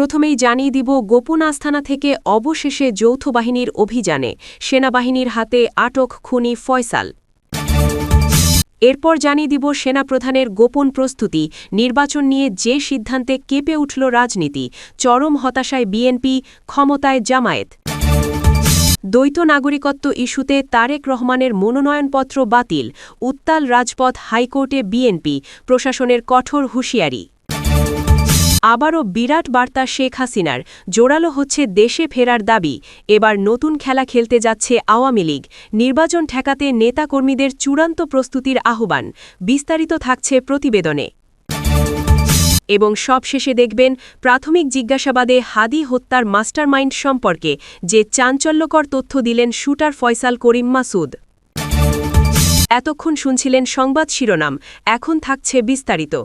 প্রথমেই জানিয়ে দিব গোপন আস্তানা থেকে অবশেষে যৌথ বাহিনীর অভিযানে সেনাবাহিনীর হাতে আটক খুনি ফয়সাল। এরপর জানিয়ে দিব সেনাপ্রধানের গোপন প্রস্তুতি, নির্বাচন নিয়ে যে সিদ্ধান্তে কেঁপে উঠল রাজনীতি, চরম হতাশায় বিএনপি, ক্ষমতায় জামায়াত। দ্বৈত নাগরিকত্ব ইস্যুতে তারেক রহমানের মনোনয়নপত্র বাতিল, উত্তাল রাজপথ, হাইকোর্টে বিএনপি, প্রশাসনের কঠোর হুঁশিয়ারি। আবারও বিরাট বার্তা শেখ হাসিনার, জোরালো হচ্ছে দেশে ফেরার দাবি, এবার নতুন খেলা খেলতে যাচ্ছে আওয়ামী লীগ, নির্বাচন ঠেকাতে নেতাকর্মীদের চূড়ান্ত প্রস্তুতির আহ্বান। বিস্তারিত থাকছে প্রতিবেদনে। এবং সবশেষে দেখবেন প্রাথমিক জিজ্ঞাসাবাদে হাদি হত্যার মাস্টারমাইন্ড সম্পর্কে যে চাঞ্চল্যকর তথ্য দিলেন শুটার ফয়সাল করিম মাসুদ। এতক্ষণ শুনছিলেন সংবাদ শিরোনাম, এখন থাকছে বিস্তারিত।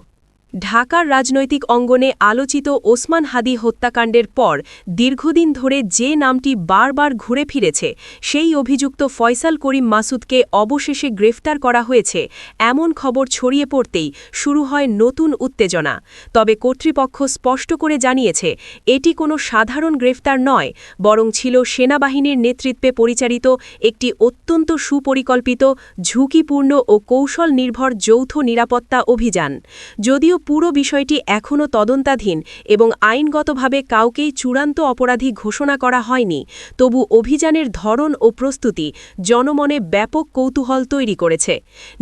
ঢাকার রাজনৈতিক অঙ্গনে আলোচিত ওসমান হাদি হত্যাকাণ্ডের পর দীর্ঘদিন ধরে যে নামটি বারবার ঘুরে ফিরেছে, সেই অভিযুক্ত ফয়সাল করিম মাসুদকে অবশেষে গ্রেফতার করা হয়েছে, এমন খবর ছড়িয়ে পড়তেই শুরু হয় নতুন উত্তেজনা। তবে কর্তৃপক্ষ স্পষ্ট করে জানিয়েছে, এটি কোনো সাধারণ গ্রেফতার নয়, বরং ছিল সেনাবাহিনীর নেতৃত্বে পরিচালিত একটি অত্যন্ত সুপরিকল্পিত, ঝুঁকিপূর্ণ ও কৌশল নির্ভর যৌথ নিরাপত্তা অভিযান। যদিও পুরো বিষয়টি এখনও তদন্তাধীন এবং আইনগতভাবে কাউকেই চূড়ান্ত অপরাধী ঘোষণা করা হয়নি, তবু অভিযানের ধরন ও প্রস্তুতি জনমনে ব্যাপক কৌতূহল তৈরি করেছে।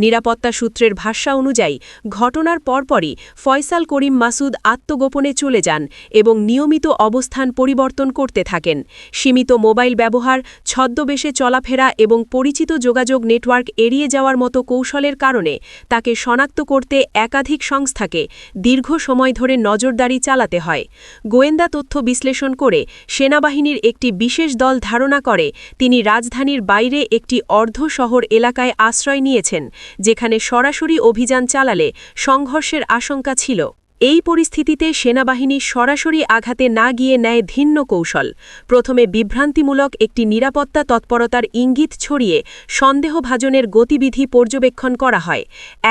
নিরাপত্তা সূত্রের ভাষ্য অনুযায়ী ঘটনার পরপরই ফয়সাল করিম মাসুদ আত্মগোপনে চলে যান এবং নিয়মিত অবস্থান পরিবর্তন করতে থাকেন। সীমিত মোবাইল ব্যবহার, ছদ্মবেশে চলাফেরা এবং পরিচিত যোগাযোগ নেটওয়ার্ক এড়িয়ে যাওয়ার মতো কৌশলের কারণে তাকে শনাক্ত করতে একাধিক সংস্থাকে দীর্ঘ সময় ধরে নজরদারি চালাতে হয়। গোয়েন্দা তথ্য বিশ্লেষণ করে সেনাবাহিনীর একটি বিশেষ দল ধারণা করে তিনি রাজধানীর বাইরে একটি অর্ধ শহর এলাকায় আশ্রয় নিয়েছেন, যেখানে সরাসরি অভিযান চালালে সংঘর্ষের আশঙ্কা ছিল। এই পরিস্থিতিতে সেনাবাহিনী সরাসরি আঘাতে না গিয়ে নেয় ভিন্ন কৌশল। প্রথমে বিভ্রান্তিমূলক একটি নিরাপত্তা তৎপরতার ইঙ্গিত ছড়িয়ে সন্দেহভাজনের গতিবিধি পর্যবেক্ষণ করা হয়।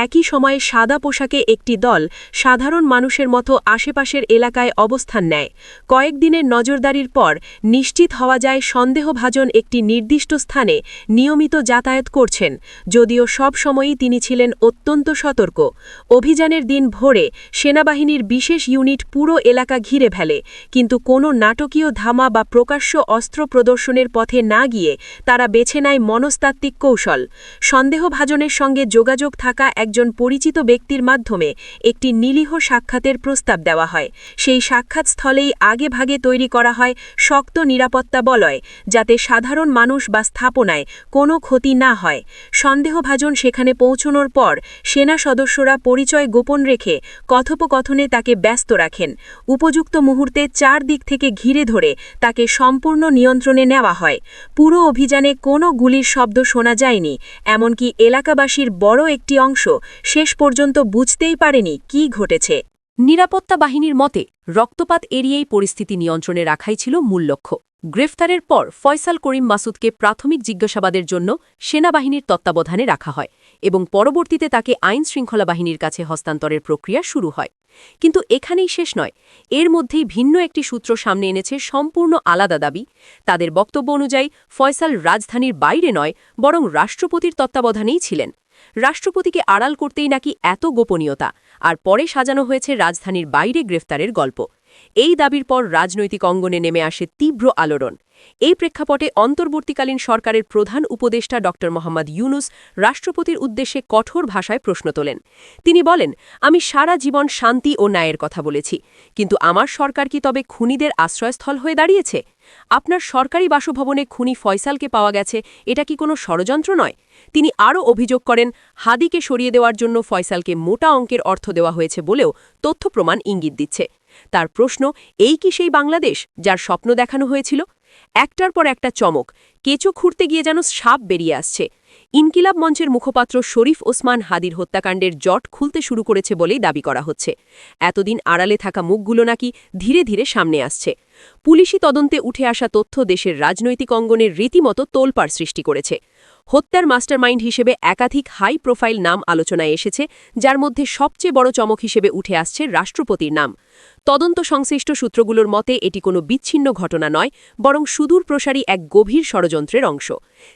একই সময়ে সাদা পোশাকে একটি দল সাধারণ মানুষের মতো আশেপাশের এলাকায় অবস্থান নেয়। কয়েকদিনের নজরদারির পর নিশ্চিত হওয়া যায় সন্দেহভাজন একটি নির্দিষ্ট স্থানে নিয়মিত যাতায়াত করছেন, যদিও সব সময়ই তিনি ছিলেন অত্যন্ত সতর্ক। অভিযানের দিন ভোরে সেনাবাহিনীর বিশেষ ইউনিট পুরো এলাকা ঘিরে ফেলে, কিন্তু কোনো নাটকীয় ধামা বা প্রকাশ্য অস্ত্র প্রদর্শনের পথে না গিয়ে তারা বেছে নেয় মনস্তাত্ত্বিক কৌশল। সন্দেহভাজনের সঙ্গে যোগাযোগ থাকা একজন পরিচিত ব্যক্তির মাধ্যমে একটি নিরীহ সাক্ষাতের প্রস্তাব দেওয়া হয়। সেই সাক্ষাৎস্থলেই আগেভাগে তৈরি করা হয় শক্ত নিরাপত্তা বলয়, যাতে সাধারণ মানুষ বা স্থাপনায় কোনো ক্ষতি না হয়। সন্দেহভাজন সেখানে পৌঁছানোর পর সেনা সদস্যরা পরিচয় গোপন রেখে কথোপকথনে তাকে ব্যস্ত রাখেন। উপযুক্ত মুহূর্তে চারদিক থেকে ঘিরে ধরে তাকে সম্পূর্ণ নিয়ন্ত্রণে নেওয়া হয়। পুরো অভিযানে কোনো গুলির শব্দ শোনা যায়নি, এমনকি এলাকাবাসীর বড় একটি অংশ শেষ পর্যন্ত বুঝতেই পারেনি কী ঘটেছে। নিরাপত্তা বাহিনীর মতে রক্তপাত এড়িয়েই পরিস্থিতি নিয়ন্ত্রণে রাখাই ছিল মূল লক্ষ্য। গ্রেফতারের পর ফয়সাল করিম মাসুদকে প্রাথমিক জিজ্ঞাসাবাদের জন্য সেনাবাহিনীর তত্ত্বাবধানে রাখা হয় এবং পরবর্তীতে তাকে আইনশৃঙ্খলা বাহিনীর কাছে হস্তান্তরের প্রক্রিয়া শুরু হয়। কিন্তু এখানেই শেষ নয়, এর মধ্যেই ভিন্ন একটি সূত্র সামনে এনেছে সম্পূর্ণ আলাদা দাবি। তাদের বক্তব্য অনুযায়ী ফয়সাল রাজধানীর বাইরে নয়, বরং রাষ্ট্রপতির তত্ত্বাবধানেই ছিলেন। রাষ্ট্রপতিকে আড়াল করতেই নাকি এত গোপনীয়তা, আর পরে সাজানো হয়েছে রাজধানীর বাইরে গ্রেফতারের গল্প। এই দাবির পর রাজনৈতিক অঙ্গনে নেমে আসে তীব্র আলোড়ন। এই প্রেক্ষাপটে অন্তর্বর্তীকালীন সরকারের প্রধান উপদেষ্টা ড. মোহাম্মদ ইউনুস রাষ্ট্রপতির উদ্দেশ্যে কঠোর ভাষায় প্রশ্ন তোলেন। তিনি বলেন, আমি সারা জীবন শান্তি ও ন্যায়ের কথা বলেছি, কিন্তু আমার সরকার কি তবে খুনিদের আশ্রয়স্থল হয়ে দাঁড়িয়েছে? আপনার সরকারি বাসভবনে খুনি ফয়সালকে পাওয়া গেছে, এটা কি কোনো ষড়যন্ত্র নয়? তিনি আরও অভিযোগ করেন, হাদিকে সরিয়ে দেওয়ার জন্য ফয়সালকে মোটা অঙ্কের অর্থ দেওয়া হয়েছে বলেও তথ্য প্রমাণ ইঙ্গিত দিচ্ছে। তার প্রশ্ন, এই কি সেই বাংলাদেশ যার স্বপ্ন দেখানো হয়েছিল? একটার পর একটা চমক, কেঁচো খুঁড়তে গিয়ে যেন সাপ বেরিয়ে আসছে। ইনকিলাব মঞ্চের মুখপাত্র শরীফ ওসমান হাদির হত্যাকাণ্ডের জট খুলতে শুরু করেছে বলেই দাবি করা হচ্ছে। এতদিন আড়ালে থাকা মুখগুলো নাকি ধীরে ধীরে সামনে আসছে। পুলিশি তদন্তে উঠে আসা তথ্য দেশের রাজনৈতিক অঙ্গনের রীতিমতো তোলপাড় সৃষ্টি করেছে। হত্যার মাস্টারমাইন্ড হিসেবে একাধিক হাই প্রোফাইল নাম আলোচনায় এসেছে, যার মধ্যে সবচেয়ে বড় চমক হিসেবে উঠে আসছে রাষ্ট্রপতির নাম। তদন্ত সংশ্লিষ্ট সূত্রগুলোর মতে এটি কোনো বিচ্ছিন্ন ঘটনা নয়, বরং সুদূরপ্রসারী এক গভীর ষড়যন্ত্রের অংশ।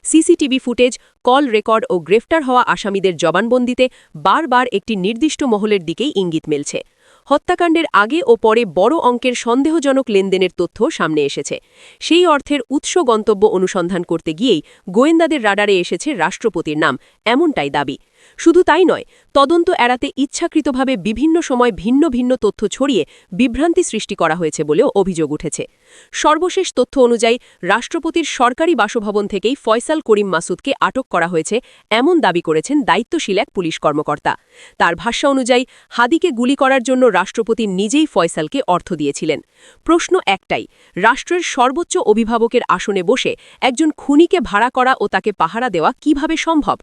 সিসিটিভি ফুটেজ, কল রেকর্ড ও গ্রেফতার হওয়া আসামিদের জবানবন্দিতে বারবার একটি নির্দিষ্ট মহলের দিকেই ইঙ্গিত মিলছে। হত্যাকাণ্ডের আগে ও পরে বড় অঙ্কের সন্দেহজনক লেনদেনের তথ্য সামনে এসেছে। সেই অর্থের উৎস গন্তব্য অনুসন্ধান করতে গিয়েই গোয়েন্দাদের রাডারে এসেছে রাষ্ট্রপতির নাম, এমনটাই দাবি। শুধু তাই নয়, তদন্ত এড়াতে ইচ্ছাকৃতভাবে বিভিন্ন সময় ভিন্ন ভিন্ন তথ্য ছড়িয়ে বিভ্রান্তি সৃষ্টি করা হয়েছে বলেও অভিযোগ উঠেছে। সর্বশেষ তথ্য অনুযায়ী রাষ্ট্রপতির সরকারি বাসভবন থেকেই ফয়সাল করিম মাসুদকে আটক করা হয়েছে, এমন দাবি করেছেন দায়িত্বশীল এক পুলিশ কর্মকর্তা। তার ভাষ্য অনুযায়ী হাদিকে গুলি করার জন্য রাষ্ট্রপতি নিজেই ফয়সালকে অর্থ দিয়েছিলেন। প্রশ্ন একটাই, রাষ্ট্রের সর্বোচ্চ অভিভাবকের আসনে বসে একজন খুনিকে ভাড়া করা ও তাকে পাহারা দেওয়া কিভাবে সম্ভব?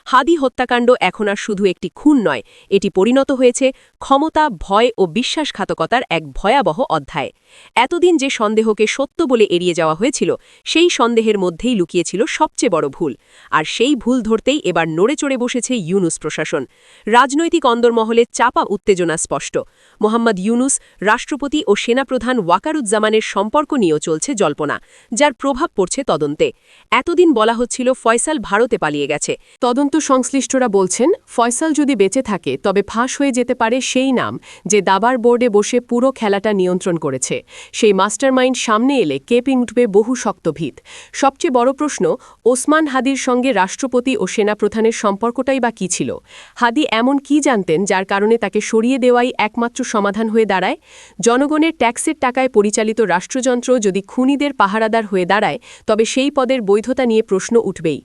হাদি হত্যাকাণ্ড এখন আর শুধু একটি খুন নয়, এটি পরিণত হয়েছে ক্ষমতা, ভয় ও বিশ্বাসঘাতকতার এক ভয়াবহ অধ্যায়। এতদিন যে সন্দেহকে সত্য বলে এড়িয়ে যাওয়া হয়েছিল, সেই সন্দেহের মধ্যেই লুকিয়েছিল সবচেয়ে বড় ভুল। আর সেই ভুল ধরতেই এবার নড়েচড়ে বসেছে ইউনুস প্রশাসন। রাজনৈতিক অন্দরমহলে চাপা উত্তেজনা স্পষ্ট। মোহাম্মদ ইউনুস, রাষ্ট্রপতি ও সেনাপ্রধান ওয়াকারুজ্জামানের সম্পর্ক নিয়েও চলছে জল্পনা, যার প্রভাব পড়ছে তদন্তে। এতদিন বলা হচ্ছিল ফয়সাল ভারতে পালিয়ে গেছে। তদন্ত সংশ্লিষ্টরা বলছেন, ফয়সাল যদি বেঁচে থাকে তবে ফাঁস হয়ে যেতে পারে সেই নাম যে দাবার বোর্ডে বসে পুরো খেলাটা নিয়ন্ত্রণ করেছে। সেই মাস্টারমাইন্ড সামনে এলে কেঁপে উঠবে বহু শক্ত ভিত। সবচেয়ে বড় প্রশ্ন, ওসমান হাদির সঙ্গে রাষ্ট্রপতি ও সেনাপ্রধানের সম্পর্কটাই বা কী ছিল? হাদি এমন কি জানতেন যার কারণে তাকে সরিয়ে দেওয়াই একমাত্র সমাধান হয়ে দাঁড়ায়? জনগণের ট্যাক্সের টাকায় পরিচালিত রাষ্ট্রযন্ত্র যদি খুনিদের পাহারাদার হয়ে দাঁড়ায়, তবে সেই পদের বৈধতা নিয়ে প্রশ্ন উঠবেই।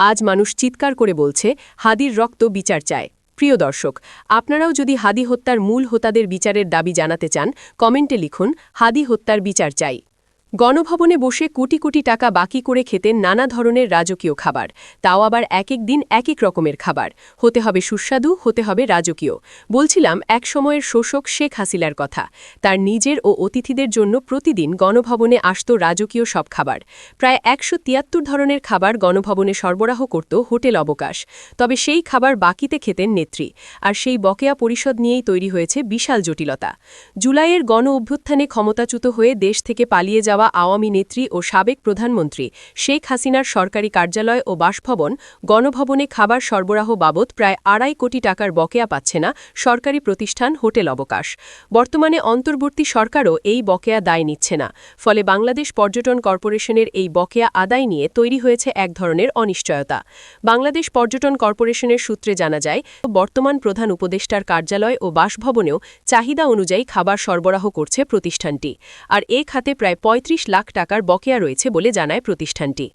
আজ মানুষ চিৎকার করে বলছে, হাদির রক্ত বিচার চায়। প্রিয় দর্শক, আপনারাও যদি হাদি হত্যার মূল হোতাদের বিচারের দাবি জানাতে চান, কমেন্টে লিখুন, হাদি হত্যার বিচার চাই। গণভবনে বসে কোটি কোটি টাকা বাকি করে খেতেন নানা ধরনের রাজকীয় খাবার, তাও আবার এক এক দিন এক এক রকমের খাবার। হতে হবে সুস্বাদু, হতে হবে রাজকীয়। বলছিলাম এক সময়ের শোষক শেখ হাসিনার কথা। তার নিজের ও অতিথিদের জন্য প্রতিদিন গণভবনে আসত রাজকীয় সব খাবার। প্রায় ১৭৩ ধরনের খাবার গণভবনে সরবরাহ করত হোটেল অবকাশ। তবে সেই খাবার বাকিতে খেতেন নেত্রী। আর সেই বকেয়া পরিষদ নিয়েই তৈরি হয়েছে বিশাল জটিলতা। জুলাইয়ের গণ অভ্যুত্থানে ক্ষমতাচ্যুত হয়ে দেশ থেকে পালিয়ে যাওয়া আওয়ামী নেত্রী ও সাবেক প্রধানমন্ত্রী শেখ হাসিনার সরকারি কার্যালয় ও বাসভবন গণভবনে খাবার সরবরাহ বাবদ প্রায় ২.৫ কোটি টাকার বকেয়া পাচ্ছে না সরকারি প্রতিষ্ঠান হোটেল অবকাশ। বর্তমানে অন্তর্বর্তী সরকারও এই বকেয়া দায় নিচ্ছে না। ফলে বাংলাদেশ পর্যটন কর্পোরেশনের এই বকেয়া আদায় নিয়ে তৈরি হয়েছে এক ধরনের অনিশ্চয়তা। বাংলাদেশ পর্যটন কর্পোরেশনের সূত্রে জানা যায়, বর্তমান প্রধান উপদেষ্টার কার্যালয় ও বাসভবনেও চাহিদা অনুযায়ী খাবার সরবরাহ করছে প্রতিষ্ঠানটি। আর এ খাতে প্রায় ৩৫ লাখ টাকার বকেয়া রয়েছে বলে জানায় প্রতিষ্ঠানটি।